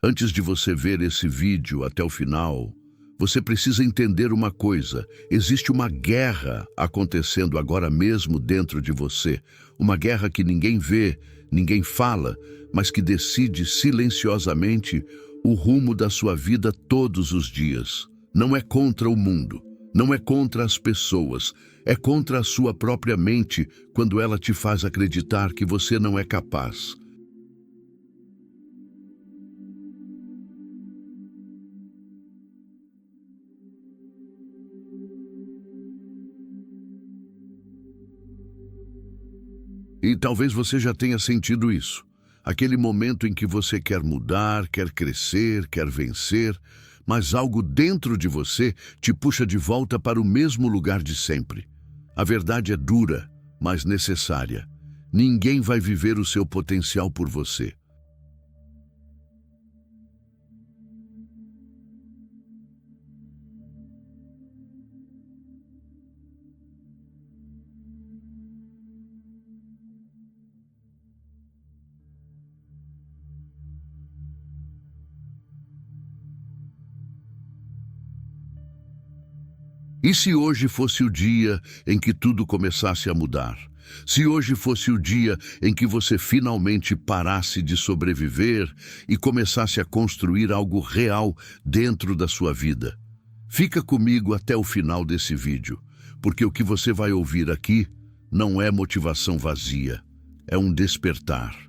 Antes de você ver esse vídeo até o final, você precisa entender uma coisa: existe uma guerra acontecendo agora mesmo dentro de você. Uma guerra que ninguém vê, ninguém fala, mas que decide silenciosamente o rumo da sua vida todos os dias. Não é contra o mundo, não é contra as pessoas, é contra a sua própria mente quando ela te faz acreditar que você não é capaz. E talvez você já tenha sentido isso. Aquele momento em que você quer mudar, quer crescer, quer vencer, mas algo dentro de você te puxa de volta para o mesmo lugar de sempre. A verdade é dura, mas necessária. Ninguém vai viver o seu potencial por você. E se hoje fosse o dia em que tudo começasse a mudar? Se hoje fosse o dia em que você finalmente parasse de sobreviver e começasse a construir algo real dentro da sua vida? Fica comigo até o final desse vídeo, porque o que você vai ouvir aqui não é motivação vazia, é um despertar.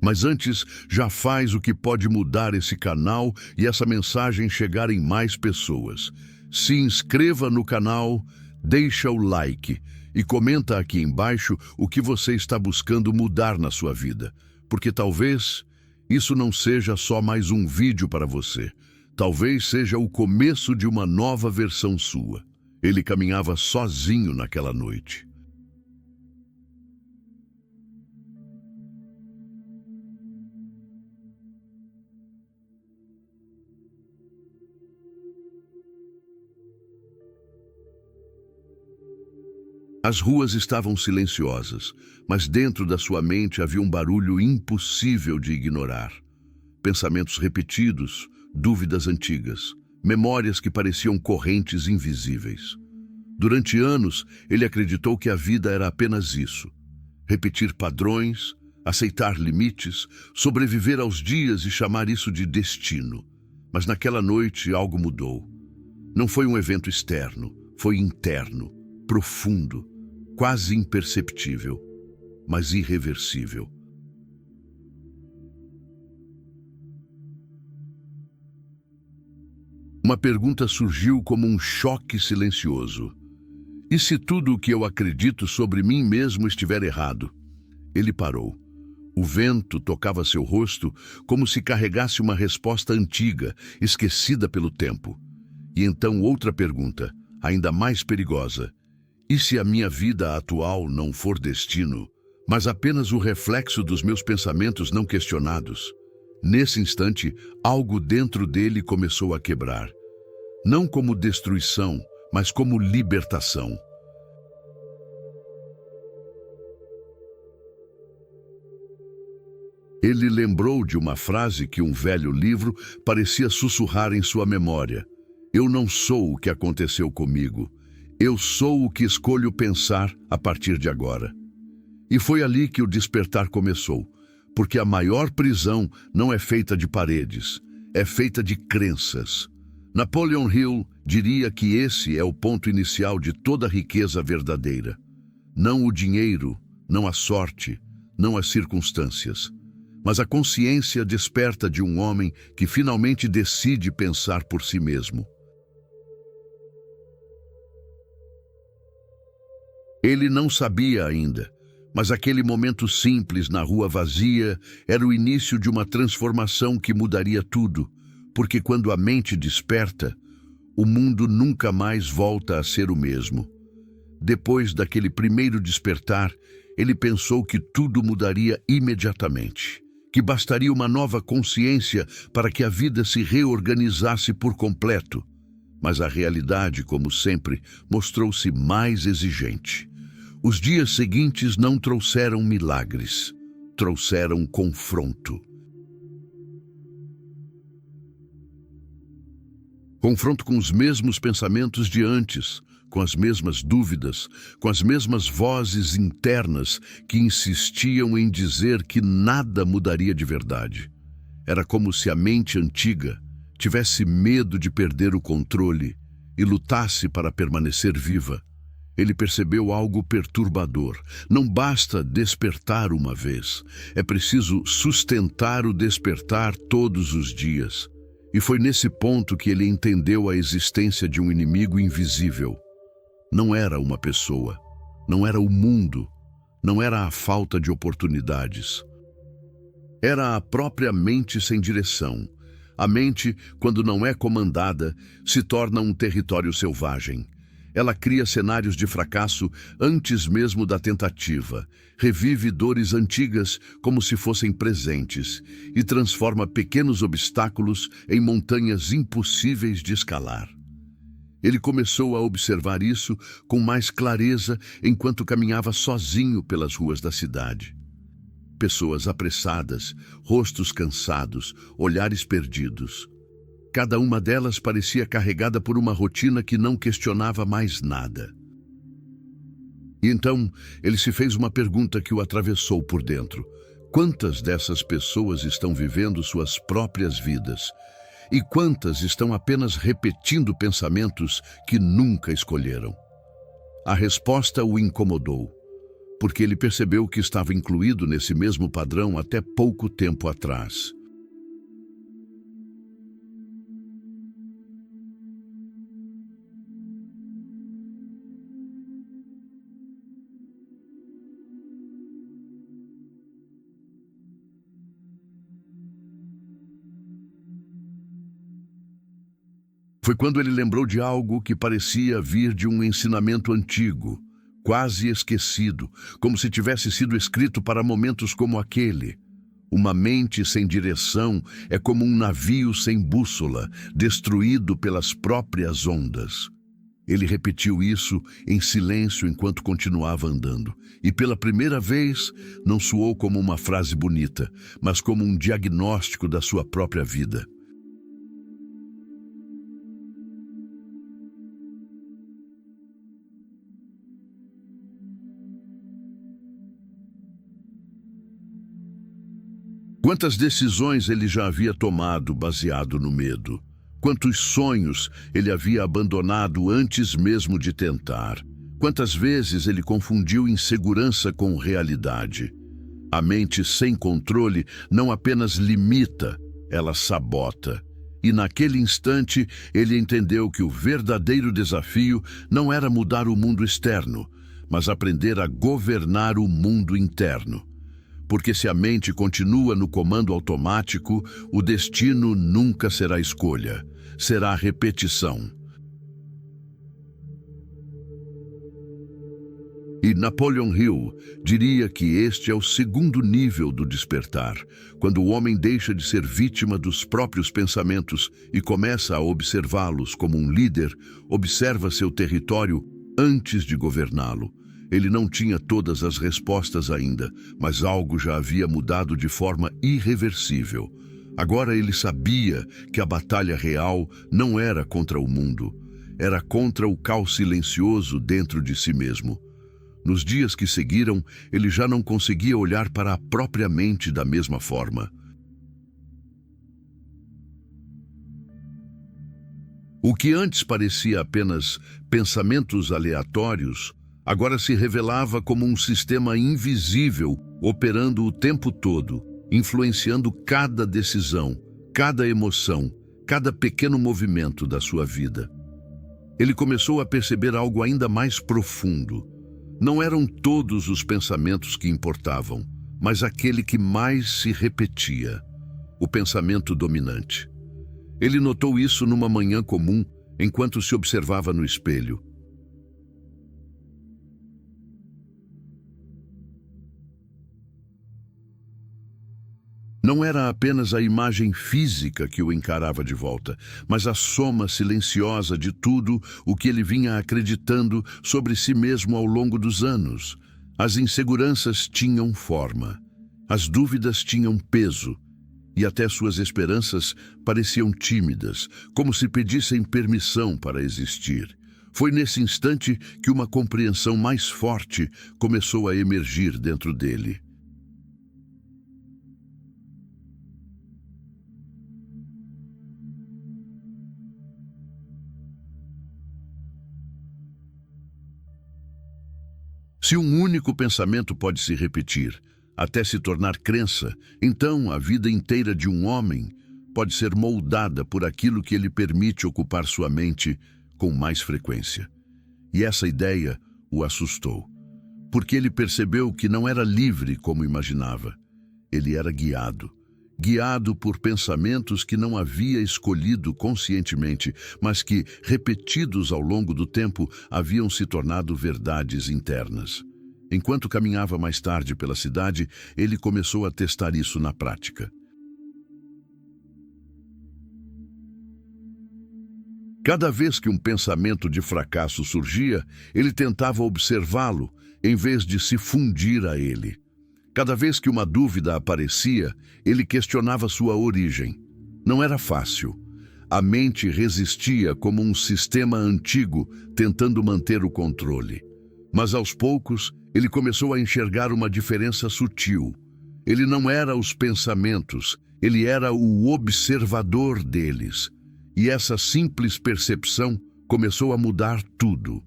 Mas antes, já faz o que pode mudar esse canal e essa mensagem chegar em mais pessoas. Se inscreva no canal, deixa o like e comenta aqui embaixo o que você está buscando mudar na sua vida. Porque talvez isso não seja só mais um vídeo para você. Talvez seja o começo de uma nova versão sua. Ele caminhava sozinho naquela noite. As ruas estavam silenciosas, mas dentro da sua mente havia um barulho impossível de ignorar. Pensamentos repetidos, dúvidas antigas, memórias que pareciam correntes invisíveis. Durante anos, ele acreditou que a vida era apenas isso: repetir padrões, aceitar limites, sobreviver aos dias e chamar isso de destino. Mas naquela noite algo mudou. Não foi um evento externo, foi interno, profundo, quase imperceptível, mas irreversível. Uma pergunta surgiu como um choque silencioso. E se tudo o que eu acredito sobre mim mesmo estiver errado? Ele parou. O vento tocava seu rosto como se carregasse uma resposta antiga, esquecida pelo tempo. E então outra pergunta, ainda mais perigosa. E se a minha vida atual não for destino, mas apenas o reflexo dos meus pensamentos não questionados? Nesse instante, algo dentro dele começou a quebrar. Não como destruição, mas como libertação. Ele lembrou de uma frase que um velho livro parecia sussurrar em sua memória. Eu não sou o que aconteceu comigo. Eu sou o que escolho pensar a partir de agora. E foi ali que o despertar começou, porque a maior prisão não é feita de paredes, é feita de crenças. Napoleon Hill diria que esse é o ponto inicial de toda riqueza verdadeira. Não o dinheiro, não a sorte, não as circunstâncias, mas a consciência desperta de um homem que finalmente decide pensar por si mesmo. Ele não sabia ainda, mas aquele momento simples na rua vazia era o início de uma transformação que mudaria tudo, porque quando a mente desperta, o mundo nunca mais volta a ser o mesmo. Depois daquele primeiro despertar, ele pensou que tudo mudaria imediatamente. que bastaria uma nova consciência para que a vida se reorganizasse por completo. Mas a realidade, como sempre, mostrou-se mais exigente. Os dias seguintes não trouxeram milagres, trouxeram confronto. Confronto com os mesmos pensamentos de antes, com as mesmas dúvidas, com as mesmas vozes internas que insistiam em dizer que nada mudaria de verdade. Era como se a mente antiga tivesse medo de perder o controle e lutasse para permanecer viva. Ele percebeu algo perturbador. Não basta despertar uma vez, é preciso sustentar o despertar todos os dias. E foi nesse ponto que ele entendeu a existência de um inimigo invisível. Não era uma pessoa, não era o mundo, não era a falta de oportunidades. Era a própria mente sem direção. A mente, quando não é comandada, se torna um território selvagem. Ela cria cenários de fracasso antes mesmo da tentativa, revive dores antigas como se fossem presentes e transforma pequenos obstáculos em montanhas impossíveis de escalar. Ele começou a observar isso com mais clareza enquanto caminhava sozinho pelas ruas da cidade. Pessoas apressadas, rostos cansados, olhares perdidos. Cada uma delas parecia carregada por uma rotina que não questionava mais nada. E então, ele se fez uma pergunta que o atravessou por dentro. Quantas dessas pessoas estão vivendo suas próprias vidas? E quantas estão apenas repetindo pensamentos que nunca escolheram? A resposta o incomodou, porque ele percebeu que estava incluído nesse mesmo padrão até pouco tempo atrás. Foi quando ele lembrou de algo que parecia vir de um ensinamento antigo, quase esquecido, como se tivesse sido escrito para momentos como aquele. Uma mente sem direção é como um navio sem bússola, destruído pelas próprias ondas. Ele repetiu isso em silêncio enquanto continuava andando. E pela primeira vez, não soou como uma frase bonita, mas como um diagnóstico da sua própria vida. Quantas decisões ele já havia tomado baseado no medo? Quantos sonhos ele havia abandonado antes mesmo de tentar? Quantas vezes ele confundiu insegurança com realidade? A mente sem controle não apenas limita, ela sabota. E naquele instante ele entendeu que o verdadeiro desafio não era mudar o mundo externo, mas aprender a governar o mundo interno. Porque se a mente continua no comando automático, o destino nunca será escolha, será repetição. E Napoleon Hill diria que este é o segundo nível do despertar, quando o homem deixa de ser vítima dos próprios pensamentos e começa a observá-los como um líder, observa seu território antes de governá-lo. Ele não tinha todas as respostas ainda, mas algo já havia mudado de forma irreversível. Agora ele sabia que a batalha real não era contra o mundo, era contra o caos silencioso dentro de si mesmo. Nos dias que seguiram, ele já não conseguia olhar para a própria mente da mesma forma. O que antes parecia apenas pensamentos aleatórios, agora se revelava como um sistema invisível, operando o tempo todo, influenciando cada decisão, cada emoção, cada pequeno movimento da sua vida. Ele começou a perceber algo ainda mais profundo. Não eram todos os pensamentos que importavam, mas aquele que mais se repetia, o pensamento dominante. Ele notou isso numa manhã comum, enquanto se observava no espelho. Não era apenas a imagem física que o encarava de volta, mas a soma silenciosa de tudo o que ele vinha acreditando sobre si mesmo ao longo dos anos. As inseguranças tinham forma, as dúvidas tinham peso, e até suas esperanças pareciam tímidas, como se pedissem permissão para existir. Foi nesse instante que uma compreensão mais forte começou a emergir dentro dele. Se um único pensamento pode se repetir, até se tornar crença, então a vida inteira de um homem pode ser moldada por aquilo que ele permite ocupar sua mente com mais frequência. E essa ideia o assustou, porque ele percebeu que não era livre como imaginava. Ele era guiado por pensamentos que não havia escolhido conscientemente, mas que, repetidos ao longo do tempo, haviam se tornado verdades internas. Enquanto caminhava mais tarde pela cidade, ele começou a testar isso na prática. Cada vez que um pensamento de fracasso surgia, ele tentava observá-lo, em vez de se fundir a ele. Cada vez que uma dúvida aparecia, ele questionava sua origem. Não era fácil. A mente resistia como um sistema antigo, tentando manter o controle. Mas aos poucos, ele começou a enxergar uma diferença sutil. Ele não era os pensamentos, ele era o observador deles. E essa simples percepção começou a mudar tudo.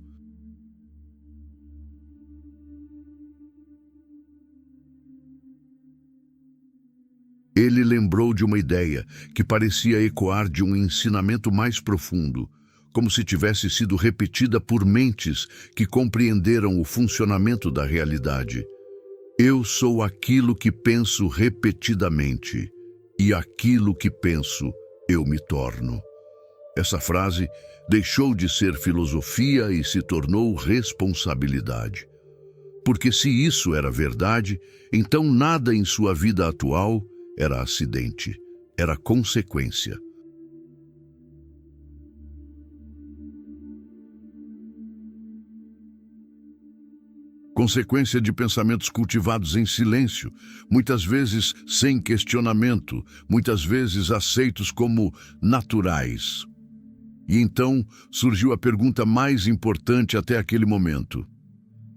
Ele lembrou de uma ideia que parecia ecoar de um ensinamento mais profundo, como se tivesse sido repetida por mentes que compreenderam o funcionamento da realidade. Eu sou aquilo que penso repetidamente, e aquilo que penso eu me torno. Essa frase deixou de ser filosofia e se tornou responsabilidade. Porque se isso era verdade, então nada em sua vida atual era acidente, era consequência. Consequência de pensamentos cultivados em silêncio, muitas vezes sem questionamento, muitas vezes aceitos como naturais. E então surgiu a pergunta mais importante até aquele momento.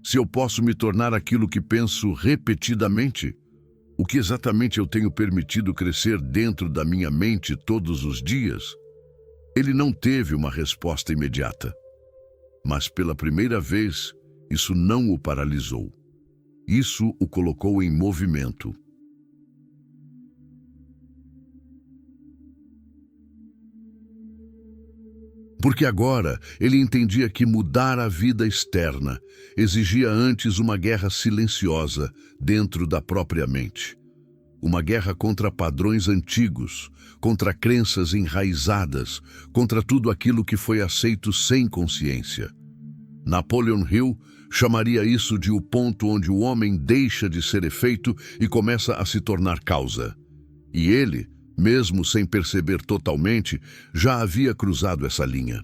Se eu posso me tornar aquilo que penso repetidamente, o que exatamente eu tenho permitido crescer dentro da minha mente todos os dias? Ele não teve uma resposta imediata. Mas pela primeira vez, isso não o paralisou. Isso o colocou em movimento. Porque agora ele entendia que mudar a vida externa exigia antes uma guerra silenciosa dentro da própria mente. Uma guerra contra padrões antigos, contra crenças enraizadas, contra tudo aquilo que foi aceito sem consciência. Napoleon Hill chamaria isso de o ponto onde o homem deixa de ser efeito e começa a se tornar causa. E ele, mesmo sem perceber totalmente, já havia cruzado essa linha.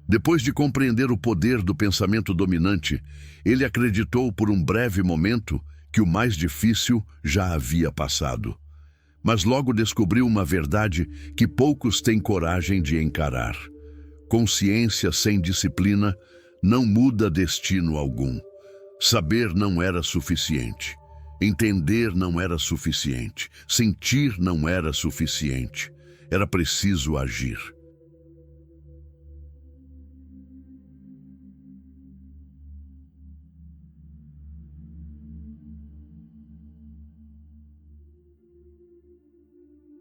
Depois de compreender o poder do pensamento dominante, ele acreditou por um breve momento que o mais difícil já havia passado. Mas logo descobriu uma verdade que poucos têm coragem de encarar. Consciência sem disciplina não muda destino algum. Saber não era suficiente. Entender não era suficiente. Sentir não era suficiente. Era preciso agir.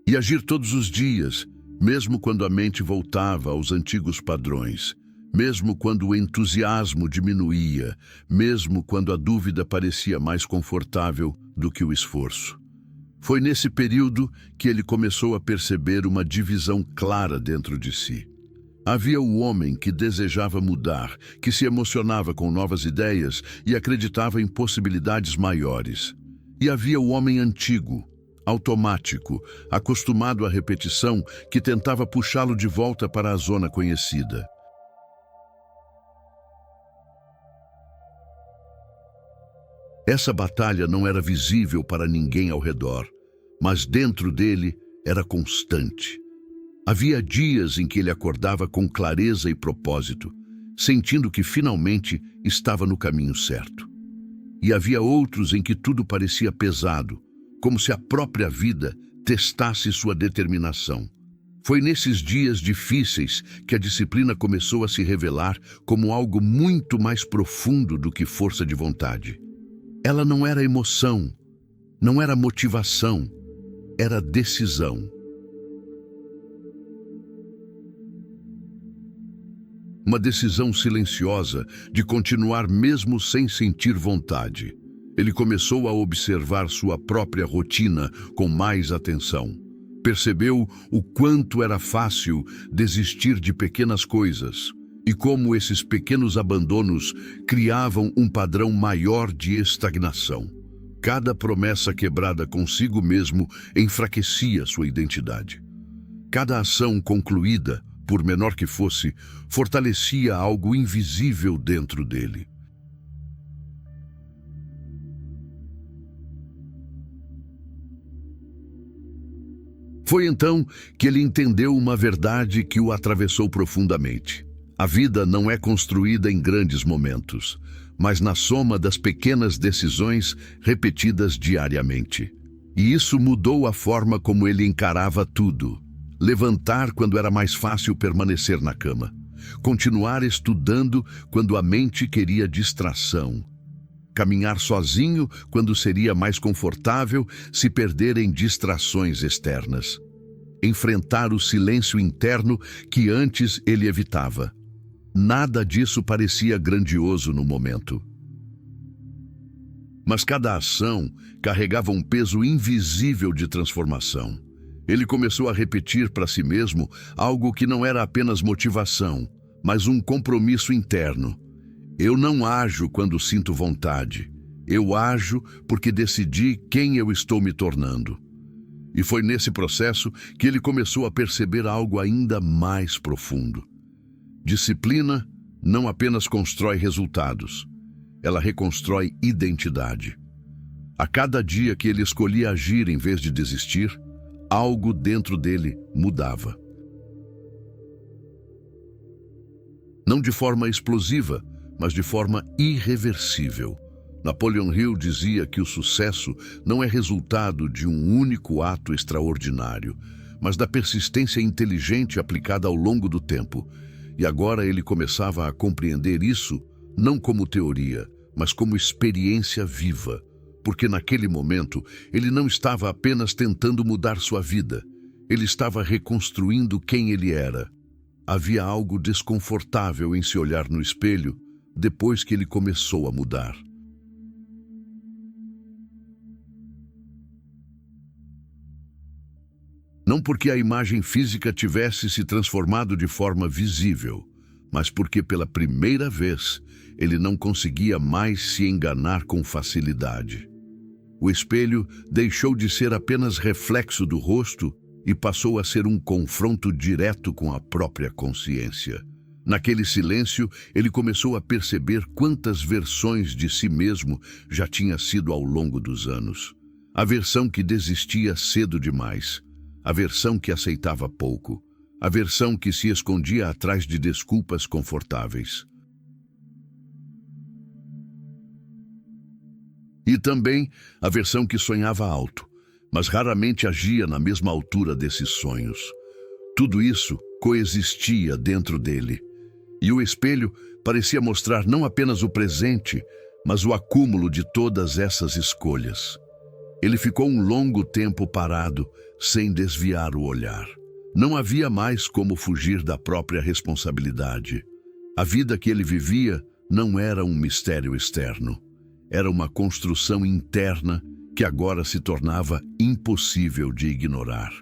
E agir todos os dias, mesmo quando a mente voltava aos antigos padrões, mesmo quando o entusiasmo diminuía, mesmo quando a dúvida parecia mais confortável do que o esforço. Foi nesse período que ele começou a perceber uma divisão clara dentro de si. Havia o homem que desejava mudar, que se emocionava com novas ideias e acreditava em possibilidades maiores. E havia o homem antigo, automático, acostumado à repetição, que tentava puxá-lo de volta para a zona conhecida. Essa batalha não era visível para ninguém ao redor, mas dentro dele era constante. Havia dias em que ele acordava com clareza e propósito, sentindo que finalmente estava no caminho certo. E havia outros em que tudo parecia pesado, como se a própria vida testasse sua determinação. Foi nesses dias difíceis que a disciplina começou a se revelar como algo muito mais profundo do que força de vontade. Ela não era emoção, não era motivação, era decisão. Uma decisão silenciosa de continuar mesmo sem sentir vontade. Ele começou a observar sua própria rotina com mais atenção. Percebeu o quanto era fácil desistir de pequenas coisas e como esses pequenos abandonos criavam um padrão maior de estagnação. Cada promessa quebrada consigo mesmo enfraquecia sua identidade. Cada ação concluída, por menor que fosse, fortalecia algo invisível dentro dele. Foi então que ele entendeu uma verdade que o atravessou profundamente. A vida não é construída em grandes momentos, mas na soma das pequenas decisões repetidas diariamente. E isso mudou a forma como ele encarava tudo. Levantar quando era mais fácil permanecer na cama. Continuar estudando quando a mente queria distração. Caminhar sozinho quando seria mais confortável se perder em distrações externas. Enfrentar o silêncio interno que antes ele evitava. Nada disso parecia grandioso no momento. Mas cada ação carregava um peso invisível de transformação. Ele começou a repetir para si mesmo algo que não era apenas motivação, mas um compromisso interno. Eu não ajo quando sinto vontade. Eu ajo porque decidi quem eu estou me tornando. E foi nesse processo que ele começou a perceber algo ainda mais profundo. Disciplina não apenas constrói resultados, ela reconstrói identidade. A cada dia que ele escolhia agir em vez de desistir, algo dentro dele mudava. Não de forma explosiva, mas de forma irreversível. Napoleon Hill dizia que o sucesso não é resultado de um único ato extraordinário, mas da persistência inteligente aplicada ao longo do tempo. E agora ele começava a compreender isso não como teoria, mas como experiência viva. Porque naquele momento ele não estava apenas tentando mudar sua vida, ele estava reconstruindo quem ele era. Havia algo desconfortável em se olhar no espelho depois que ele começou a mudar. Não porque a imagem física tivesse se transformado de forma visível, mas porque pela primeira vez ele não conseguia mais se enganar com facilidade. O espelho deixou de ser apenas reflexo do rosto e passou a ser um confronto direto com a própria consciência. Naquele silêncio, ele começou a perceber quantas versões de si mesmo já tinha sido ao longo dos anos. A versão que desistia cedo demais, a versão que aceitava pouco, a versão que se escondia atrás de desculpas confortáveis. E também a versão que sonhava alto, mas raramente agia na mesma altura desses sonhos. Tudo isso coexistia dentro dele. E o espelho parecia mostrar não apenas o presente, mas o acúmulo de todas essas escolhas. Ele ficou um longo tempo parado, sem desviar o olhar. Não havia mais como fugir da própria responsabilidade. A vida que ele vivia não era um mistério externo. Era uma construção interna que agora se tornava impossível de ignorar.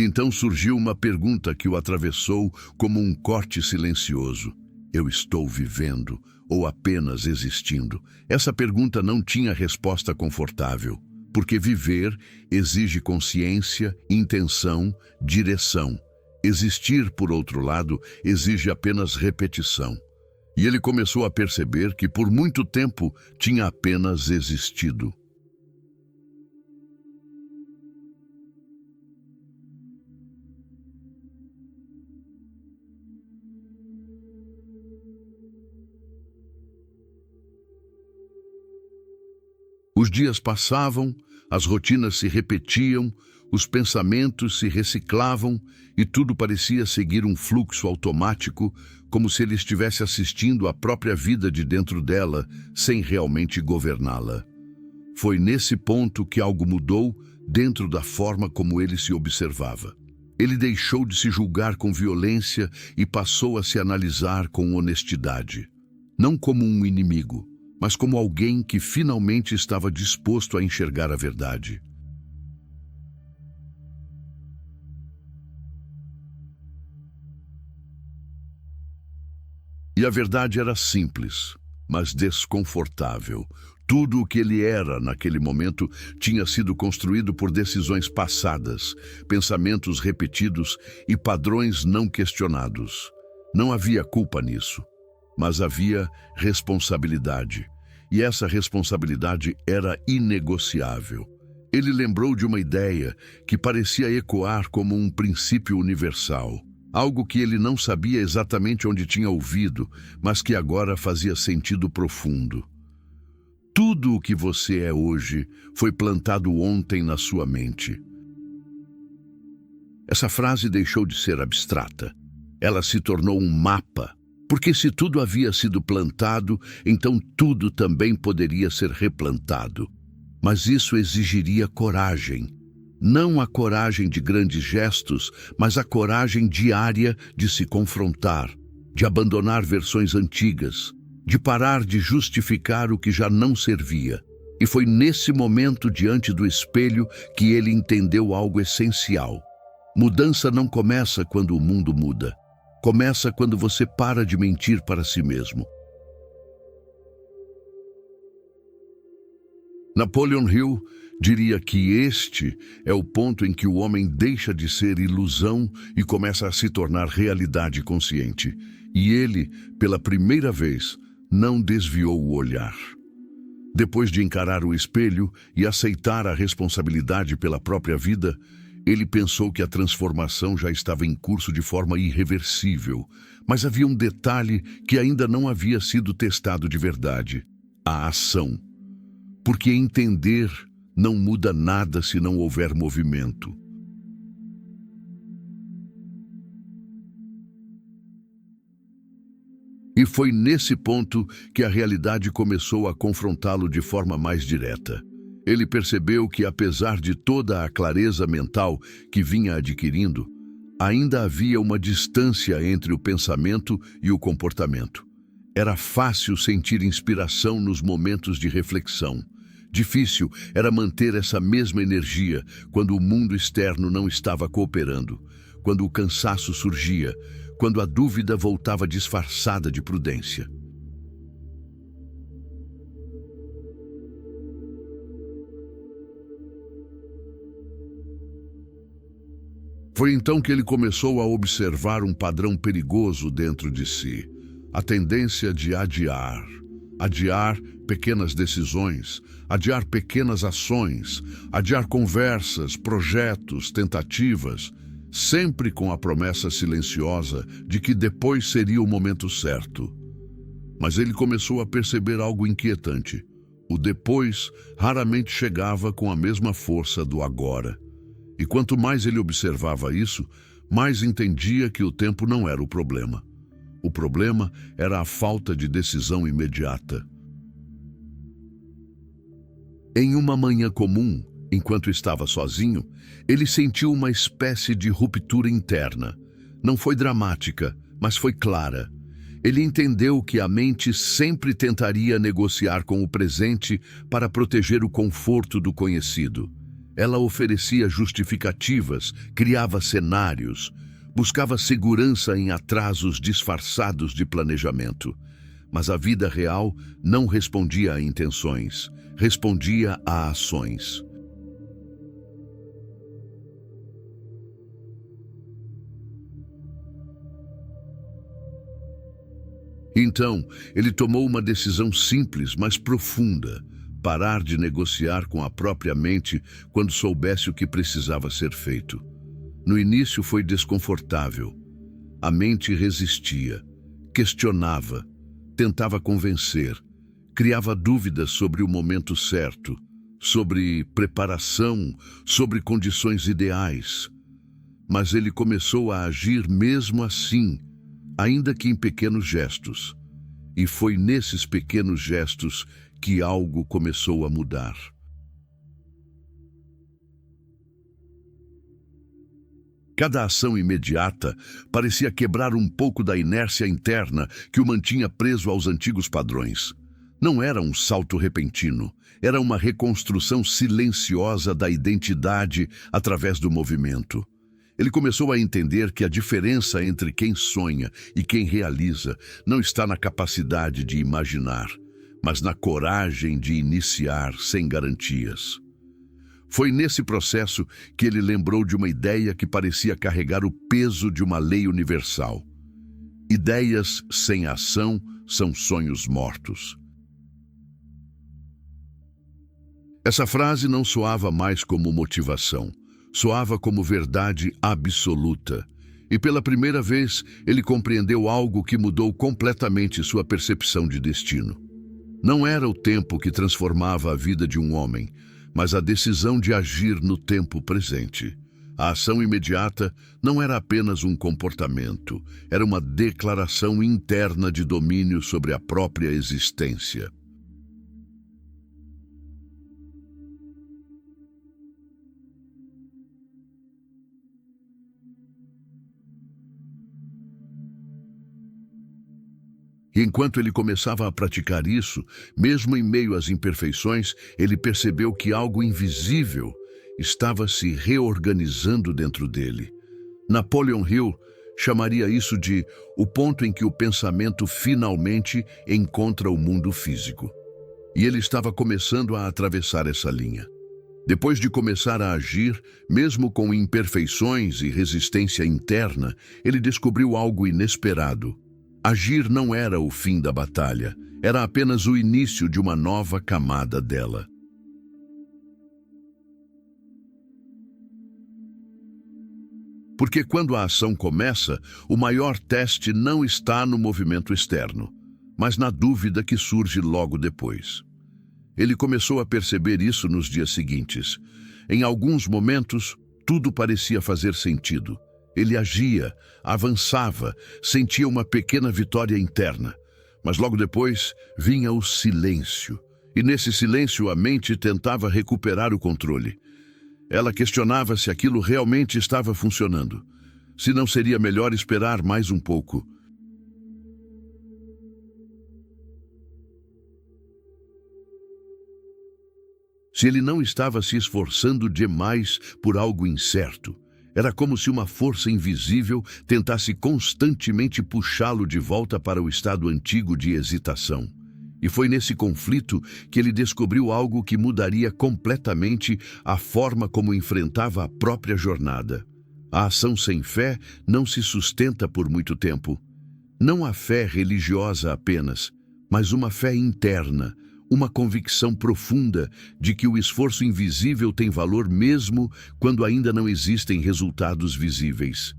então surgiu uma pergunta que o atravessou como um corte silencioso. Eu estou vivendo ou apenas existindo? Essa pergunta não tinha resposta confortável, porque viver exige consciência, intenção, direção. Existir, por outro lado, exige apenas repetição. E ele começou a perceber que por muito tempo tinha apenas existido. Os dias passavam, as rotinas se repetiam, os pensamentos se reciclavam e tudo parecia seguir um fluxo automático, como se ele estivesse assistindo à própria vida de dentro dela, sem realmente governá-la. Foi nesse ponto que algo mudou dentro da forma como ele se observava. Ele deixou de se julgar com violência e passou a se analisar com honestidade. Não como um inimigo, mas como alguém que finalmente estava disposto a enxergar a verdade. E a verdade era simples, mas desconfortável. Tudo o que ele era naquele momento tinha sido construído por decisões passadas, pensamentos repetidos e padrões não questionados. Não havia culpa nisso, mas havia responsabilidade. E essa responsabilidade era inegociável. Ele lembrou de uma ideia que parecia ecoar como um princípio universal. Algo que ele não sabia exatamente onde tinha ouvido, mas que agora fazia sentido profundo. Tudo o que você é hoje foi plantado ontem na sua mente. Essa frase deixou de ser abstrata. Ela se tornou um mapa, porque se tudo havia sido plantado, então tudo também poderia ser replantado. Mas isso exigiria coragem. Não a coragem de grandes gestos, mas a coragem diária de se confrontar, de abandonar versões antigas, de parar de justificar o que já não servia. E foi nesse momento, diante do espelho, que ele entendeu algo essencial. Mudança não começa quando o mundo muda. Começa quando você para de mentir para si mesmo. Napoleon Hill diria que este é o ponto em que o homem deixa de ser ilusão e começa a se tornar realidade consciente. E ele, pela primeira vez, não desviou o olhar. Depois de encarar o espelho e aceitar a responsabilidade pela própria vida, ele pensou que a transformação já estava em curso de forma irreversível, mas havia um detalhe que ainda não havia sido testado de verdade: a ação. Porque entender não muda nada se não houver movimento. E foi nesse ponto que a realidade começou a confrontá-lo de forma mais direta. Ele percebeu que, apesar de toda a clareza mental que vinha adquirindo, ainda havia uma distância entre o pensamento e o comportamento. Era fácil sentir inspiração nos momentos de reflexão. Difícil era manter essa mesma energia quando o mundo externo não estava cooperando, quando o cansaço surgia, quando a dúvida voltava disfarçada de prudência. Foi então que ele começou a observar um padrão perigoso dentro de si: a tendência de adiar. Adiar pequenas decisões, adiar pequenas ações, adiar conversas, projetos, tentativas, sempre com a promessa silenciosa de que depois seria o momento certo. Mas ele começou a perceber algo inquietante. O depois raramente chegava com a mesma força do agora. E quanto mais ele observava isso, mais entendia que o tempo não era o problema. O problema era a falta de decisão imediata. Em uma manhã comum, enquanto estava sozinho, ele sentiu uma espécie de ruptura interna. Não foi dramática, mas foi clara. Ele entendeu que a mente sempre tentaria negociar com o presente para proteger o conforto do conhecido. Ela oferecia justificativas, criava cenários, buscava segurança em atrasos disfarçados de planejamento. Mas a vida real não respondia a intenções, respondia a ações. Então, ele tomou uma decisão simples, mas profunda: parar de negociar com a própria mente quando soubesse o que precisava ser feito. No início foi desconfortável. A mente resistia, questionava, tentava convencer, criava dúvidas sobre o momento certo, sobre preparação, sobre condições ideais. Mas ele começou a agir mesmo assim, ainda que em pequenos gestos. E foi nesses pequenos gestos que algo começou a mudar. Cada ação imediata parecia quebrar um pouco da inércia interna que o mantinha preso aos antigos padrões. Não era um salto repentino, era uma reconstrução silenciosa da identidade através do movimento. Ele começou a entender que a diferença entre quem sonha e quem realiza não está na capacidade de imaginar, mas na coragem de iniciar sem garantias. Foi nesse processo que ele lembrou de uma ideia que parecia carregar o peso de uma lei universal. Ideias sem ação são sonhos mortos. Essa frase não soava mais como motivação. Soava como verdade absoluta. E pela primeira vez, ele compreendeu algo que mudou completamente sua percepção de destino. Não era o tempo que transformava a vida de um homem, mas a decisão de agir no tempo presente. A ação imediata não era apenas um comportamento, era uma declaração interna de domínio sobre a própria existência. E enquanto ele começava a praticar isso, mesmo em meio às imperfeições, ele percebeu que algo invisível estava se reorganizando dentro dele. Napoleon Hill chamaria isso de o ponto em que o pensamento finalmente encontra o mundo físico. E ele estava começando a atravessar essa linha. Depois de começar a agir, mesmo com imperfeições e resistência interna, ele descobriu algo inesperado. Agir não era o fim da batalha, era apenas o início de uma nova camada dela. Porque quando a ação começa, o maior teste não está no movimento externo, mas na dúvida que surge logo depois. Ele começou a perceber isso nos dias seguintes. Em alguns momentos, tudo parecia fazer sentido. Ele agia, avançava, sentia uma pequena vitória interna. Mas logo depois vinha o silêncio. E nesse silêncio a mente tentava recuperar o controle. Ela questionava se aquilo realmente estava funcionando. Se não seria melhor esperar mais um pouco. Se ele não estava se esforçando demais por algo incerto. Era como se uma força invisível tentasse constantemente puxá-lo de volta para o estado antigo de hesitação. E foi nesse conflito que ele descobriu algo que mudaria completamente a forma como enfrentava a própria jornada. A ação sem fé não se sustenta por muito tempo. Não a fé religiosa apenas, mas uma fé interna, uma convicção profunda de que o esforço invisível tem valor mesmo quando ainda não existem resultados visíveis.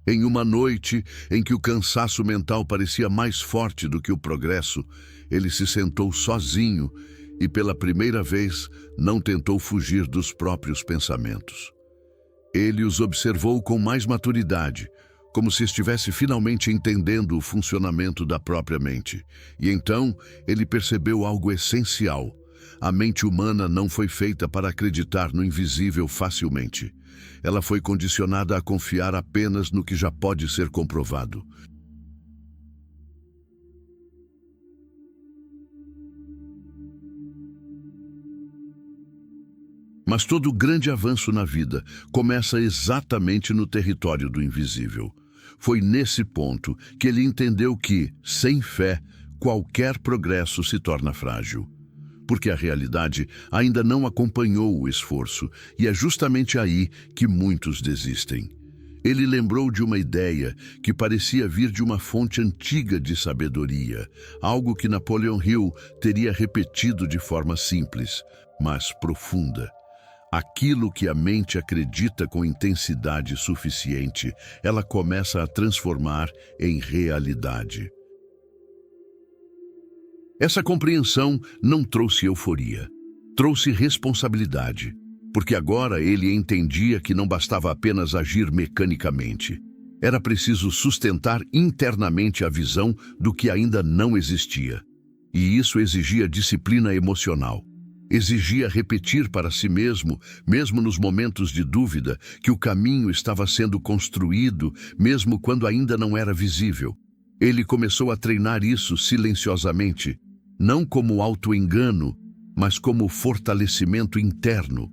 Em uma noite em que o cansaço mental parecia mais forte do que o progresso, ele se sentou sozinho e, pela primeira vez, não tentou fugir dos próprios pensamentos. Ele os observou com mais maturidade, como se estivesse finalmente entendendo o funcionamento da própria mente. E então ele percebeu algo essencial. A mente humana não foi feita para acreditar no invisível facilmente. Ela foi condicionada a confiar apenas no que já pode ser comprovado. Mas todo grande avanço na vida começa exatamente no território do invisível. Foi nesse ponto que ele entendeu que, sem fé, qualquer progresso se torna frágil. Porque a realidade ainda não acompanhou o esforço, e é justamente aí que muitos desistem. Ele lembrou de uma ideia que parecia vir de uma fonte antiga de sabedoria, algo que Napoleon Hill teria repetido de forma simples, mas profunda. Aquilo que a mente acredita com intensidade suficiente, ela começa a transformar em realidade. Essa compreensão não trouxe euforia, trouxe responsabilidade, porque agora ele entendia que não bastava apenas agir mecanicamente. Era preciso sustentar internamente a visão do que ainda não existia. E isso exigia disciplina emocional. Exigia repetir para si mesmo, mesmo nos momentos de dúvida, que o caminho estava sendo construído, mesmo quando ainda não era visível. Ele começou a treinar isso silenciosamente, não como auto-engano, mas como fortalecimento interno.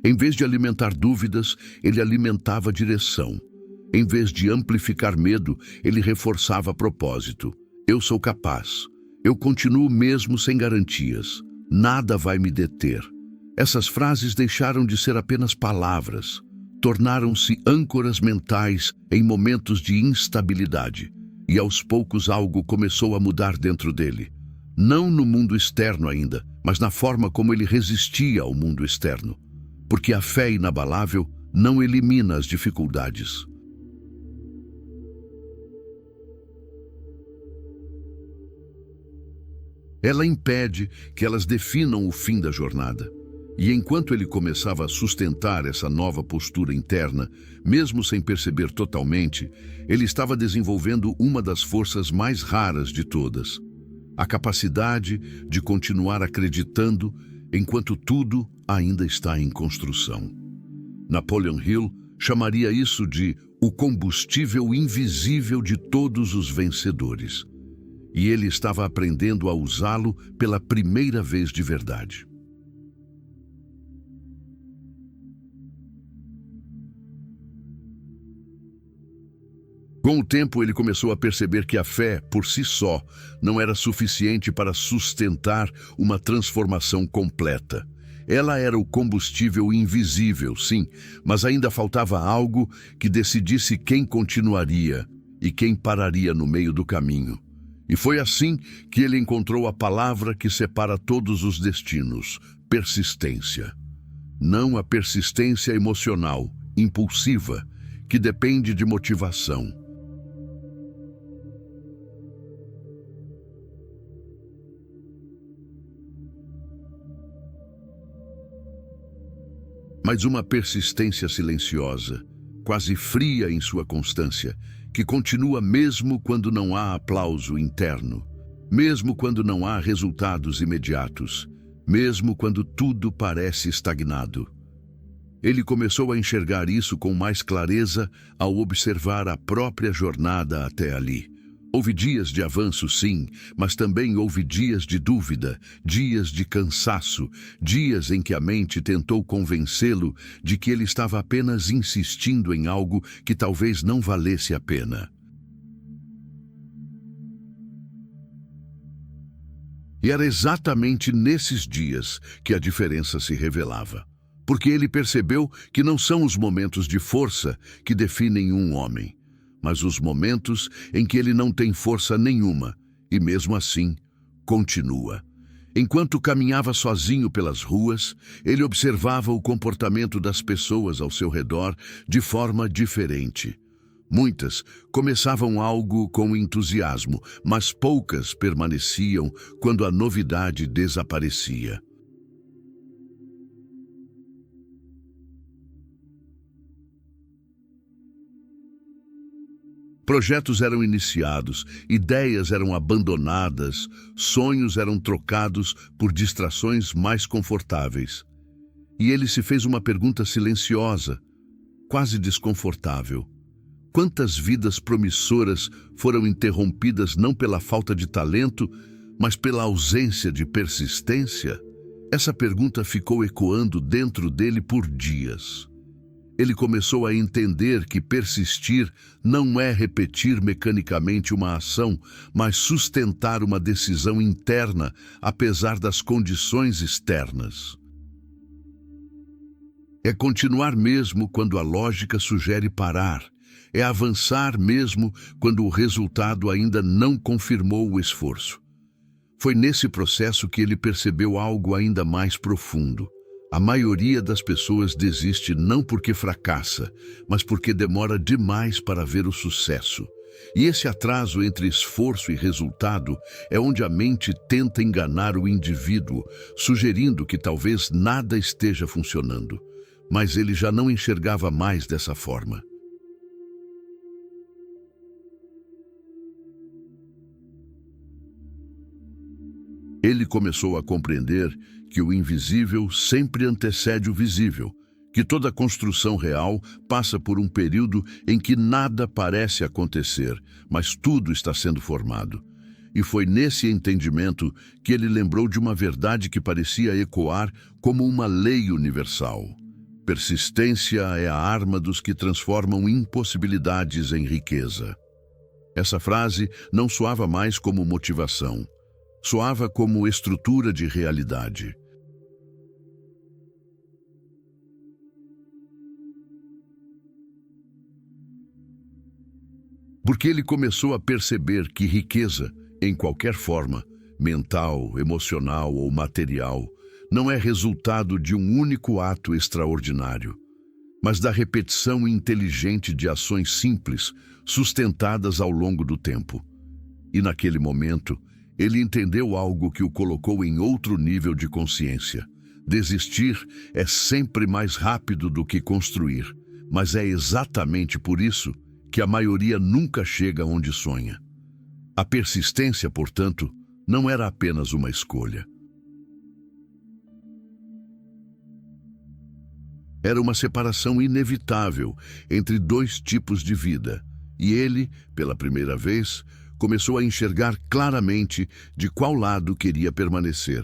Em vez de alimentar dúvidas, ele alimentava direção. Em vez de amplificar medo, ele reforçava propósito. Eu sou capaz. Eu continuo mesmo sem garantias. Nada vai me deter. Essas frases deixaram de ser apenas palavras. Tornaram-se âncoras mentais em momentos de instabilidade. E aos poucos algo começou a mudar dentro dele. Não no mundo externo ainda, mas na forma como ele resistia ao mundo externo. Porque a fé inabalável não elimina as dificuldades. Ela impede que elas definam o fim da jornada. E enquanto ele começava a sustentar essa nova postura interna, mesmo sem perceber totalmente, ele estava desenvolvendo uma das forças mais raras de todas: a capacidade de continuar acreditando enquanto tudo ainda está em construção. Napoleon Hill chamaria isso de o combustível invisível de todos os vencedores. E ele estava aprendendo a usá-lo pela primeira vez de verdade. Com o tempo, ele começou a perceber que a fé, por si só, não era suficiente para sustentar uma transformação completa. Ela era o combustível invisível, sim, mas ainda faltava algo que decidisse quem continuaria e quem pararia no meio do caminho. E foi assim que ele encontrou a palavra que separa todos os destinos: persistência. Não a persistência emocional, impulsiva, que depende de motivação. Mas uma persistência silenciosa, quase fria em sua constância, que continua mesmo quando não há aplauso interno, mesmo quando não há resultados imediatos, mesmo quando tudo parece estagnado. Ele começou a enxergar isso com mais clareza ao observar a própria jornada até ali. Houve dias de avanço, sim, mas também houve dias de dúvida, dias de cansaço, dias em que a mente tentou convencê-lo de que ele estava apenas insistindo em algo que talvez não valesse a pena. E era exatamente nesses dias que a diferença se revelava. Porque ele percebeu que não são os momentos de força que definem um homem, mas os momentos em que ele não tem força nenhuma, e mesmo assim, continua. Enquanto caminhava sozinho pelas ruas, ele observava o comportamento das pessoas ao seu redor de forma diferente. Muitas começavam algo com entusiasmo, mas poucas permaneciam quando a novidade desaparecia. Projetos eram iniciados, ideias eram abandonadas, sonhos eram trocados por distrações mais confortáveis. E ele se fez uma pergunta silenciosa, quase desconfortável. Quantas vidas promissoras foram interrompidas não pela falta de talento, mas pela ausência de persistência? Essa pergunta ficou ecoando dentro dele por dias. Ele começou a entender que persistir não é repetir mecanicamente uma ação, mas sustentar uma decisão interna, apesar das condições externas. É continuar mesmo quando a lógica sugere parar. É avançar mesmo quando o resultado ainda não confirmou o esforço. Foi nesse processo que ele percebeu algo ainda mais profundo. A maioria das pessoas desiste não porque fracassa, mas porque demora demais para ver o sucesso. E esse atraso entre esforço e resultado é onde a mente tenta enganar o indivíduo, sugerindo que talvez nada esteja funcionando. Mas ele já não enxergava mais dessa forma. Ele começou a compreender que o invisível sempre antecede o visível, que toda construção real passa por um período em que nada parece acontecer, mas tudo está sendo formado. E foi nesse entendimento que ele lembrou de uma verdade que parecia ecoar como uma lei universal. Persistência é a arma dos que transformam impossibilidades em riqueza. Essa frase não soava mais como motivação. Soava como estrutura de realidade. Porque ele começou a perceber que riqueza, em qualquer forma, mental, emocional ou material, não é resultado de um único ato extraordinário, mas da repetição inteligente de ações simples, sustentadas ao longo do tempo. E naquele momento, ele entendeu algo que o colocou em outro nível de consciência. Desistir é sempre mais rápido do que construir, mas é exatamente por isso que a maioria nunca chega onde sonha. A persistência, portanto, não era apenas uma escolha. Era uma separação inevitável entre dois tipos de vida, e ele, pela primeira vez, começou a enxergar claramente de qual lado queria permanecer.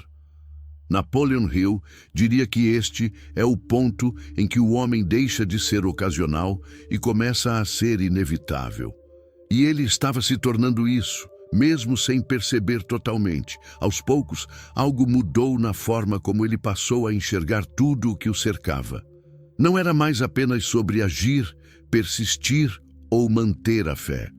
Napoleon Hill diria que este é o ponto em que o homem deixa de ser ocasional e começa a ser inevitável. E ele estava se tornando isso, mesmo sem perceber totalmente. Aos poucos, algo mudou na forma como ele passou a enxergar tudo o que o cercava. Não era mais apenas sobre agir, persistir ou manter a fé.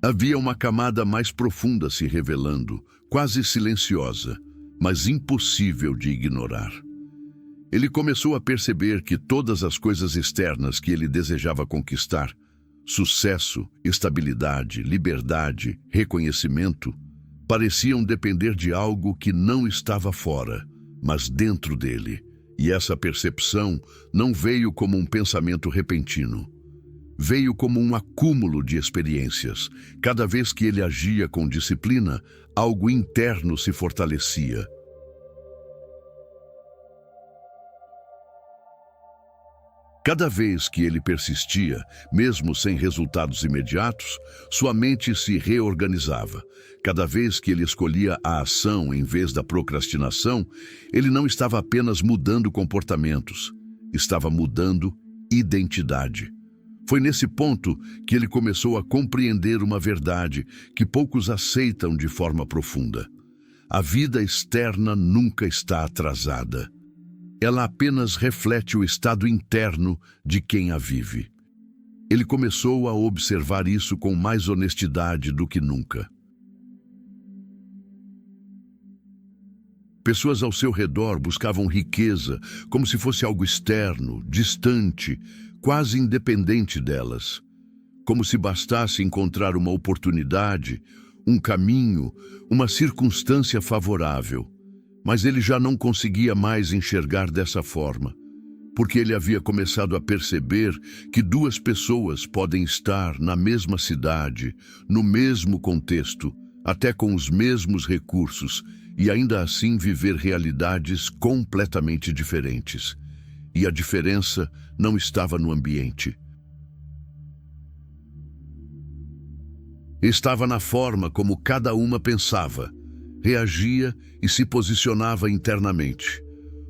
Havia uma camada mais profunda se revelando, quase silenciosa, mas impossível de ignorar. Ele começou a perceber que todas as coisas externas que ele desejava conquistar, sucesso, estabilidade, liberdade, reconhecimento, pareciam depender de algo que não estava fora, mas dentro dele. E essa percepção não veio como um pensamento repentino. Veio como um acúmulo de experiências. Cada vez que ele agia com disciplina, algo interno se fortalecia. Cada vez que ele persistia, mesmo sem resultados imediatos, sua mente se reorganizava. Cada vez que ele escolhia a ação em vez da procrastinação, ele não estava apenas mudando comportamentos, estava mudando identidade. Foi nesse ponto que ele começou a compreender uma verdade que poucos aceitam de forma profunda. A vida externa nunca está atrasada. Ela apenas reflete o estado interno de quem a vive. Ele começou a observar isso com mais honestidade do que nunca. Pessoas ao seu redor buscavam riqueza como se fosse algo externo, distante, quase independente delas. Como se bastasse encontrar uma oportunidade, um caminho, uma circunstância favorável. Mas ele já não conseguia mais enxergar dessa forma, porque ele havia começado a perceber que duas pessoas podem estar na mesma cidade, no mesmo contexto, até com os mesmos recursos, e ainda assim viver realidades completamente diferentes. E a diferença não estava no ambiente. Estava na forma como cada uma pensava, reagia e se posicionava internamente.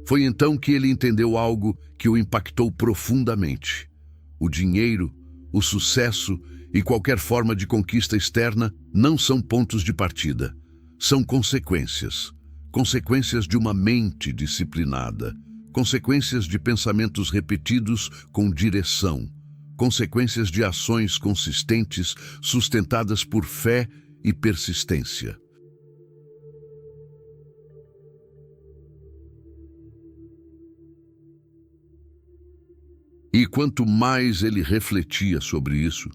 Foi então que ele entendeu algo que o impactou profundamente. O dinheiro, o sucesso e qualquer forma de conquista externa não são pontos de partida. São consequências. Consequências de uma mente disciplinada. Consequências de pensamentos repetidos com direção. Consequências de ações consistentes sustentadas por fé e persistência. E quanto mais ele refletia sobre isso,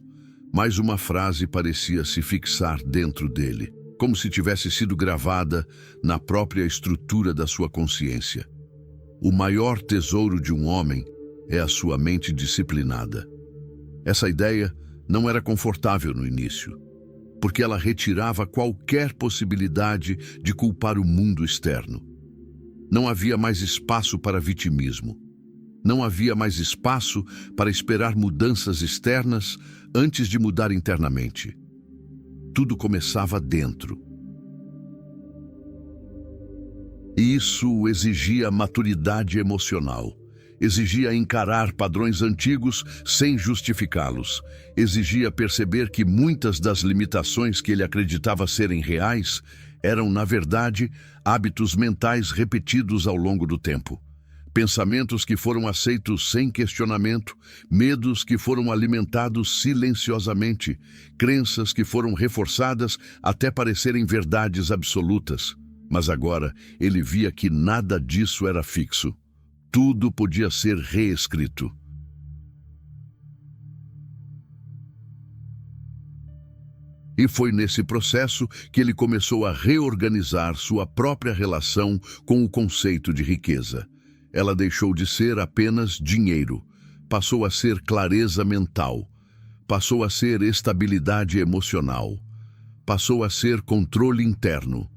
mais uma frase parecia se fixar dentro dele, como se tivesse sido gravada na própria estrutura da sua consciência. O maior tesouro de um homem é a sua mente disciplinada. Essa ideia não era confortável no início, porque ela retirava qualquer possibilidade de culpar o mundo externo. Não havia mais espaço para vitimismo. Não havia mais espaço para esperar mudanças externas antes de mudar internamente. Tudo começava dentro. E isso exigia maturidade emocional. Exigia encarar padrões antigos sem justificá-los. Exigia perceber que muitas das limitações que ele acreditava serem reais eram, na verdade, hábitos mentais repetidos ao longo do tempo. Pensamentos que foram aceitos sem questionamento, medos que foram alimentados silenciosamente, crenças que foram reforçadas até parecerem verdades absolutas. Mas agora ele via que nada disso era fixo. Tudo podia ser reescrito. E foi nesse processo que ele começou a reorganizar sua própria relação com o conceito de riqueza. Ela deixou de ser apenas dinheiro, passou a ser clareza mental, passou a ser estabilidade emocional, passou a ser controle interno,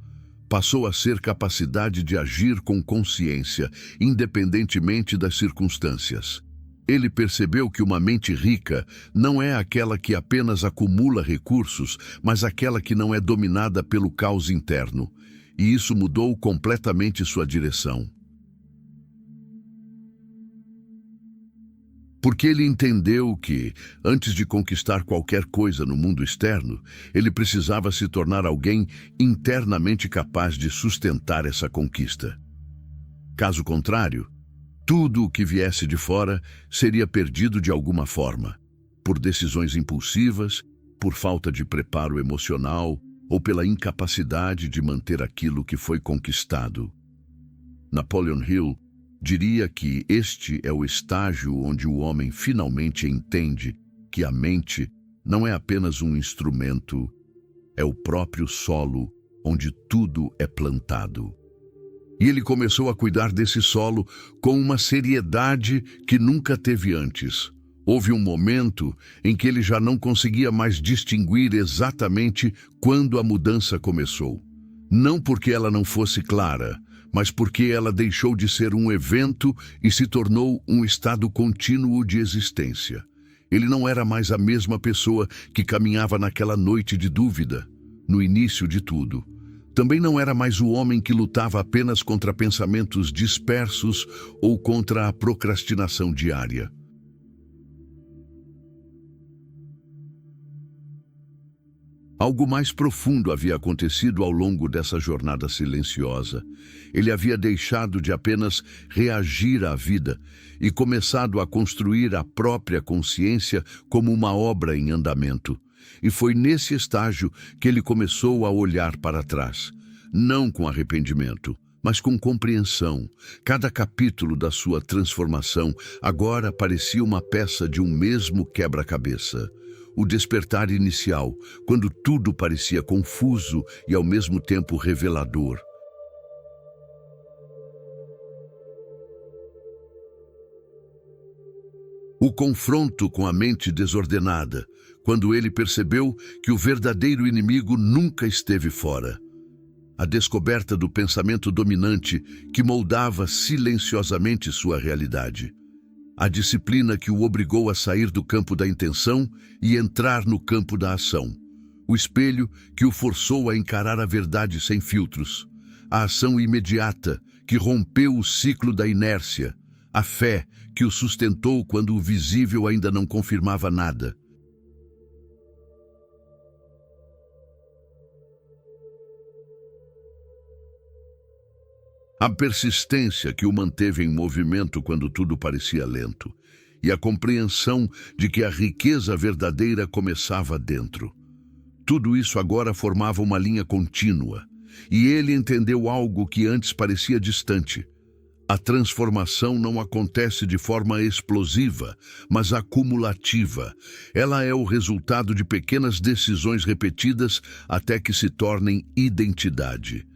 passou a ser capacidade de agir com consciência, independentemente das circunstâncias. Ele percebeu que uma mente rica não é aquela que apenas acumula recursos, mas aquela que não é dominada pelo caos interno. E isso mudou completamente sua direção. Porque ele entendeu que, antes de conquistar qualquer coisa no mundo externo, ele precisava se tornar alguém internamente capaz de sustentar essa conquista. Caso contrário, tudo o que viesse de fora seria perdido de alguma forma, por decisões impulsivas, por falta de preparo emocional ou pela incapacidade de manter aquilo que foi conquistado. Napoleon Hill diria que este é o estágio onde o homem finalmente entende que a mente não é apenas um instrumento, é o próprio solo onde tudo é plantado. E ele começou a cuidar desse solo com uma seriedade que nunca teve antes. Houve um momento em que ele já não conseguia mais distinguir exatamente quando a mudança começou. Não porque ela não fosse clara, mas porque ela deixou de ser um evento e se tornou um estado contínuo de existência. Ele não era mais a mesma pessoa que caminhava naquela noite de dúvida, no início de tudo. Também não era mais o homem que lutava apenas contra pensamentos dispersos ou contra a procrastinação diária. Algo mais profundo havia acontecido ao longo dessa jornada silenciosa. Ele havia deixado de apenas reagir à vida e começado a construir a própria consciência como uma obra em andamento. E foi nesse estágio que ele começou a olhar para trás, não com arrependimento, mas com compreensão. Cada capítulo da sua transformação agora parecia uma peça de um mesmo quebra-cabeça. O despertar inicial, quando tudo parecia confuso e ao mesmo tempo revelador. O confronto com a mente desordenada, quando ele percebeu que o verdadeiro inimigo nunca esteve fora. A descoberta do pensamento dominante que moldava silenciosamente sua realidade. A disciplina que o obrigou a sair do campo da intenção e entrar no campo da ação. O espelho que o forçou a encarar a verdade sem filtros. A ação imediata que rompeu o ciclo da inércia. A fé que o sustentou quando o visível ainda não confirmava nada. A persistência que o manteve em movimento quando tudo parecia lento. E a compreensão de que a riqueza verdadeira começava dentro. Tudo isso agora formava uma linha contínua. E ele entendeu algo que antes parecia distante. A transformação não acontece de forma explosiva, mas acumulativa. Ela é o resultado de pequenas decisões repetidas até que se tornem identidade.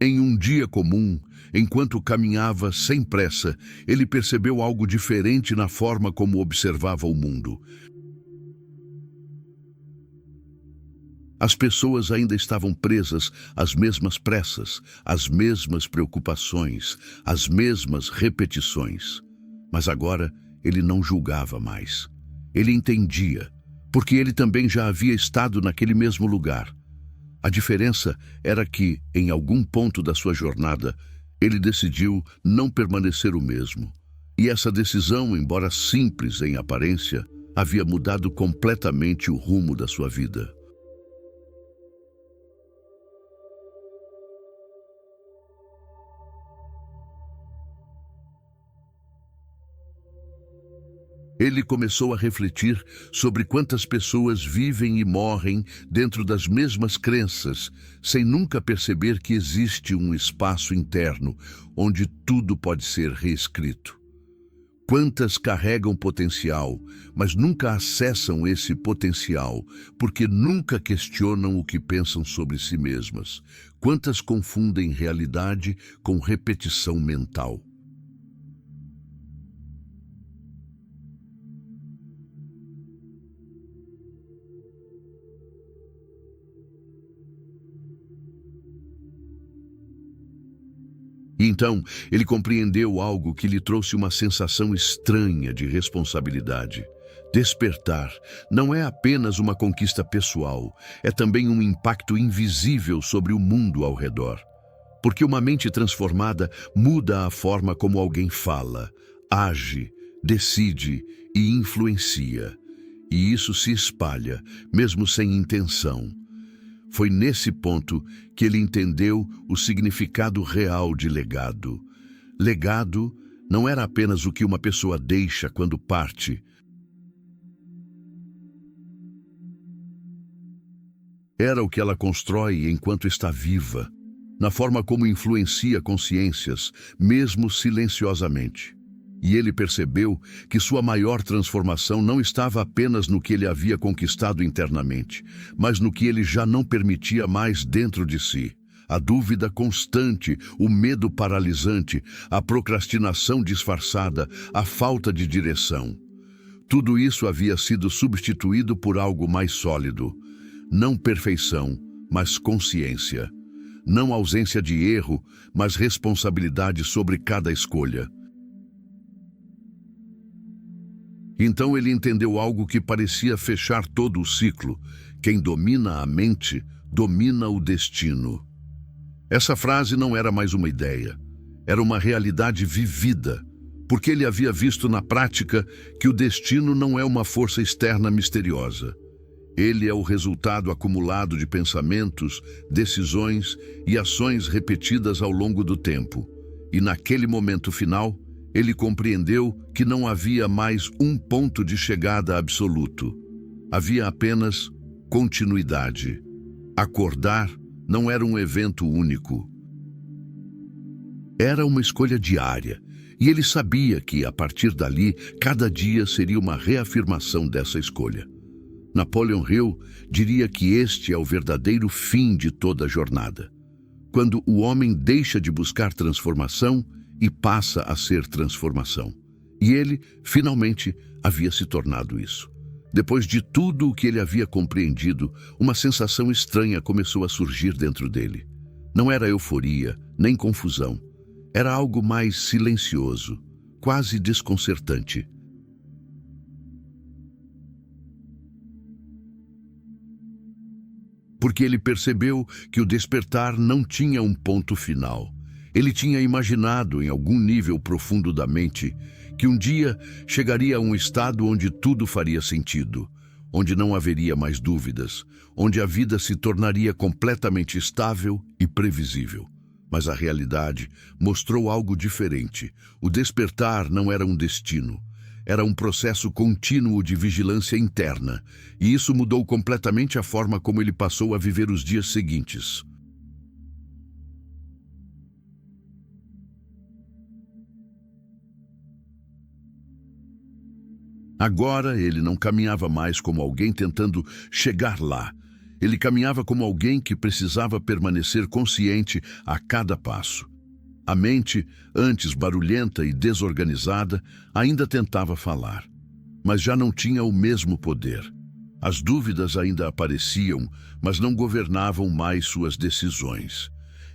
Em um dia comum, enquanto caminhava sem pressa, ele percebeu algo diferente na forma como observava o mundo. As pessoas ainda estavam presas às mesmas pressas, às mesmas preocupações, às mesmas repetições. Mas agora ele não julgava mais. Ele entendia, porque ele também já havia estado naquele mesmo lugar. A diferença era que, em algum ponto da sua jornada, ele decidiu não permanecer o mesmo. E essa decisão, embora simples em aparência, havia mudado completamente o rumo da sua vida. Ele começou a refletir sobre quantas pessoas vivem e morrem dentro das mesmas crenças, sem nunca perceber que existe um espaço interno onde tudo pode ser reescrito. Quantas carregam potencial, mas nunca acessam esse potencial, porque nunca questionam o que pensam sobre si mesmas. Quantas confundem realidade com repetição mental. E então, ele compreendeu algo que lhe trouxe uma sensação estranha de responsabilidade. Despertar não é apenas uma conquista pessoal, é também um impacto invisível sobre o mundo ao redor. Porque uma mente transformada muda a forma como alguém fala, age, decide e influencia. E isso se espalha, mesmo sem intenção. Foi nesse ponto que ele entendeu o significado real de legado. Legado não era apenas o que uma pessoa deixa quando parte. Era o que ela constrói enquanto está viva, na forma como influencia consciências, mesmo silenciosamente. E ele percebeu que sua maior transformação não estava apenas no que ele havia conquistado internamente, mas no que ele já não permitia mais dentro de si. A dúvida constante, o medo paralisante, a procrastinação disfarçada, a falta de direção. Tudo isso havia sido substituído por algo mais sólido. Não perfeição, mas consciência. Não ausência de erro, mas responsabilidade sobre cada escolha. Então ele entendeu algo que parecia fechar todo o ciclo. Quem domina a mente, domina o destino. Essa frase não era mais uma ideia. Era uma realidade vivida, porque ele havia visto na prática que o destino não é uma força externa misteriosa. Ele é o resultado acumulado de pensamentos, decisões e ações repetidas ao longo do tempo. E naquele momento final, ele compreendeu que não havia mais um ponto de chegada absoluto. Havia apenas continuidade. Acordar não era um evento único. Era uma escolha diária, e ele sabia que, a partir dali, cada dia seria uma reafirmação dessa escolha. Napoleon Hill diria que este é o verdadeiro fim de toda a jornada. Quando o homem deixa de buscar transformação e passa a ser transformação. E ele, finalmente, havia se tornado isso. Depois de tudo o que ele havia compreendido, uma sensação estranha começou a surgir dentro dele. Não era euforia, nem confusão. Era algo mais silencioso, quase desconcertante. porque ele percebeu que o despertar não tinha um ponto final. Ele tinha imaginado, em algum nível profundo da mente, que um dia chegaria a um estado onde tudo faria sentido, onde não haveria mais dúvidas, onde a vida se tornaria completamente estável e previsível. Mas a realidade mostrou algo diferente. O despertar não era um destino. Era um processo contínuo de vigilância interna, e isso mudou completamente a forma como ele passou a viver os dias seguintes. Agora ele não caminhava mais como alguém tentando chegar lá. Ele caminhava como alguém que precisava permanecer consciente a cada passo. A mente, antes barulhenta e desorganizada, ainda tentava falar, mas já não tinha o mesmo poder. As dúvidas ainda apareciam, mas não governavam mais suas decisões.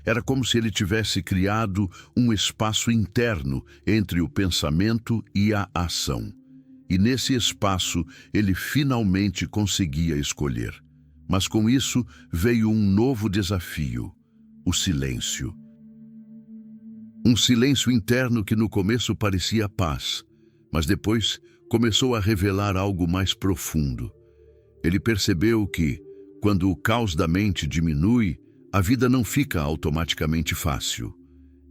Era como se ele tivesse criado um espaço interno entre o pensamento e a ação. E nesse espaço ele finalmente conseguia escolher. Mas com isso veio um novo desafio: o silêncio. Um silêncio interno que no começo parecia paz, mas depois começou a revelar algo mais profundo. Ele percebeu que, quando o caos da mente diminui, a vida não fica automaticamente fácil.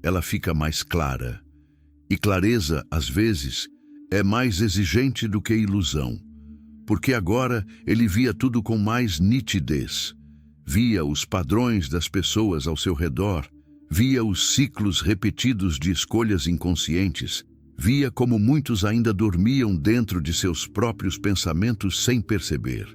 Ela fica mais clara. E clareza, às vezes, é mais exigente do que ilusão, porque agora ele via tudo com mais nitidez. Via os padrões das pessoas ao seu redor, via os ciclos repetidos de escolhas inconscientes, via como muitos ainda dormiam dentro de seus próprios pensamentos sem perceber.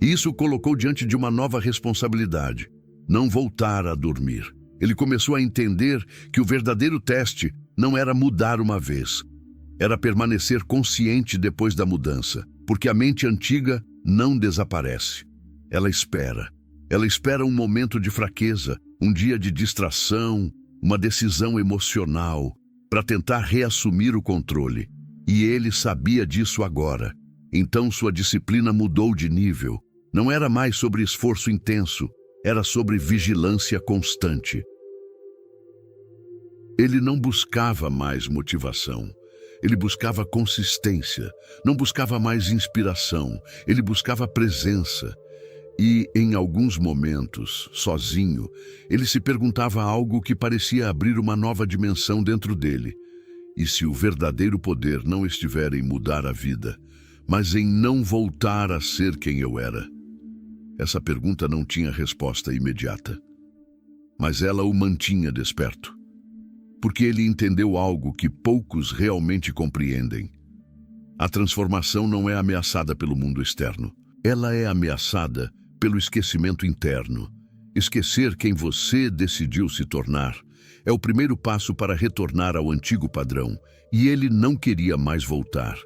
Isso o colocou diante de uma nova responsabilidade: não voltar a dormir. Ele começou a entender que o verdadeiro teste não era mudar uma vez, era permanecer consciente depois da mudança, porque a mente antiga não desaparece. Ela espera. Ela espera um momento de fraqueza, um dia de distração, uma decisão emocional, para tentar reassumir o controle. E ele sabia disso agora. Então sua disciplina mudou de nível. Não era mais sobre esforço intenso, era sobre vigilância constante. Ele não buscava mais motivação. Ele buscava consistência. Não buscava mais inspiração. Ele buscava presença. E, em alguns momentos, sozinho, ele se perguntava algo que parecia abrir uma nova dimensão dentro dele. E se o verdadeiro poder não estiver em mudar a vida, mas em não voltar a ser quem eu era? Essa pergunta não tinha resposta imediata, mas ela o mantinha desperto. Porque ele entendeu algo que poucos realmente compreendem. A transformação não é ameaçada pelo mundo externo. Ela é ameaçada pelo esquecimento interno. Esquecer quem você decidiu se tornar é o primeiro passo para retornar ao antigo padrão, e ele não queria mais voltar.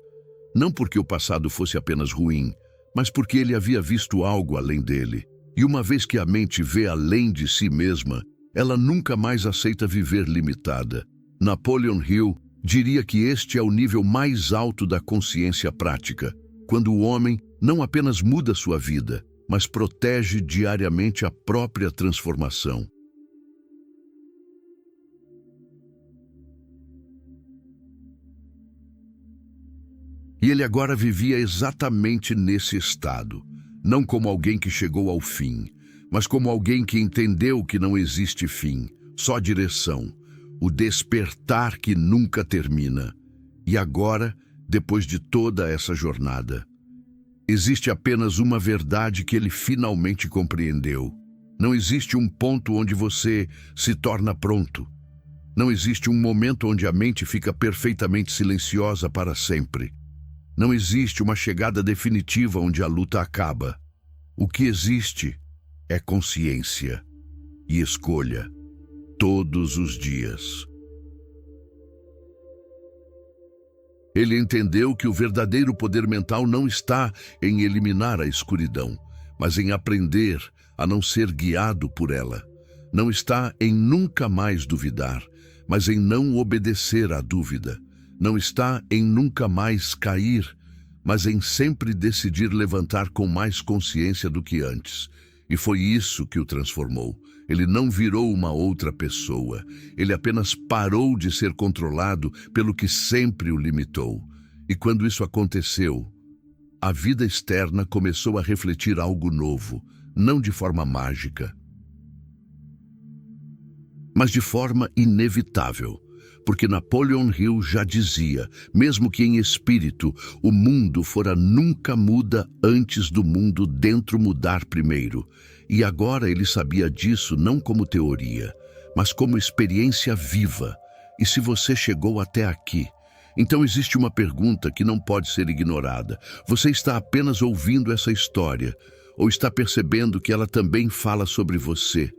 Não porque o passado fosse apenas ruim, mas porque ele havia visto algo além dele. E uma vez que a mente vê além de si mesma, ela nunca mais aceita viver limitada. Napoleon Hill diria que este é o nível mais alto da consciência prática, quando o homem não apenas muda sua vida, mas protege diariamente a própria transformação. E ele agora vivia exatamente nesse estado, não como alguém que chegou ao fim, mas como alguém que entendeu que não existe fim, só direção, o despertar que nunca termina. E agora, depois de toda essa jornada, existe apenas uma verdade que ele finalmente compreendeu. Não existe um ponto onde você se torna pronto. Não existe um momento onde a mente fica perfeitamente silenciosa para sempre. Não existe uma chegada definitiva onde a luta acaba. O que existe é consciência e escolha, todos os dias. Ele entendeu que o verdadeiro poder mental não está em eliminar a escuridão, mas em aprender a não ser guiado por ela. Não está em nunca mais duvidar, mas em não obedecer à dúvida. Não está em nunca mais cair, mas em sempre decidir levantar com mais consciência do que antes. E foi isso que o transformou. Ele não virou uma outra pessoa. Ele apenas parou de ser controlado pelo que sempre o limitou. E quando isso aconteceu, a vida externa começou a refletir algo novo, não de forma mágica, mas de forma inevitável. Porque Napoleon Hill já dizia, mesmo que em espírito, o mundo fora nunca muda antes do mundo dentro mudar primeiro. E agora ele sabia disso não como teoria, mas como experiência viva. E se você chegou até aqui, então existe uma pergunta que não pode ser ignorada. Você está apenas ouvindo essa história, ou está percebendo que ela também fala sobre você?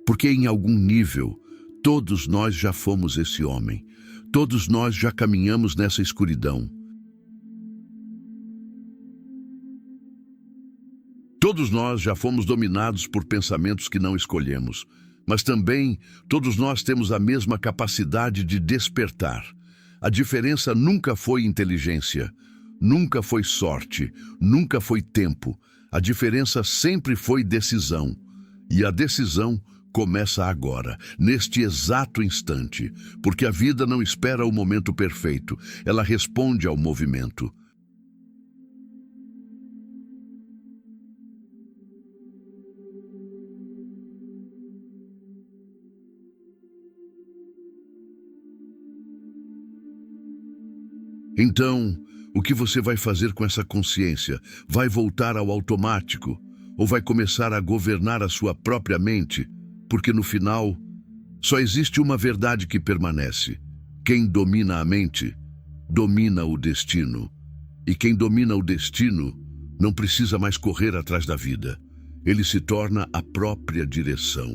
Porque em algum nível, todos nós já fomos esse homem. Todos nós já caminhamos nessa escuridão. Todos nós já fomos dominados por pensamentos que não escolhemos. Mas também, todos nós temos a mesma capacidade de despertar. A diferença nunca foi inteligência, nunca foi sorte, nunca foi tempo. A diferença sempre foi decisão. E a decisão começa agora, neste exato instante, porque a vida não espera o momento perfeito, ela responde ao movimento. Então, o que você vai fazer com essa consciência? Vai voltar ao automático? Ou vai começar a governar a sua própria mente? Porque no final, só existe uma verdade que permanece. Quem domina a mente, domina o destino. E quem domina o destino, não precisa mais correr atrás da vida. Ele se torna a própria direção.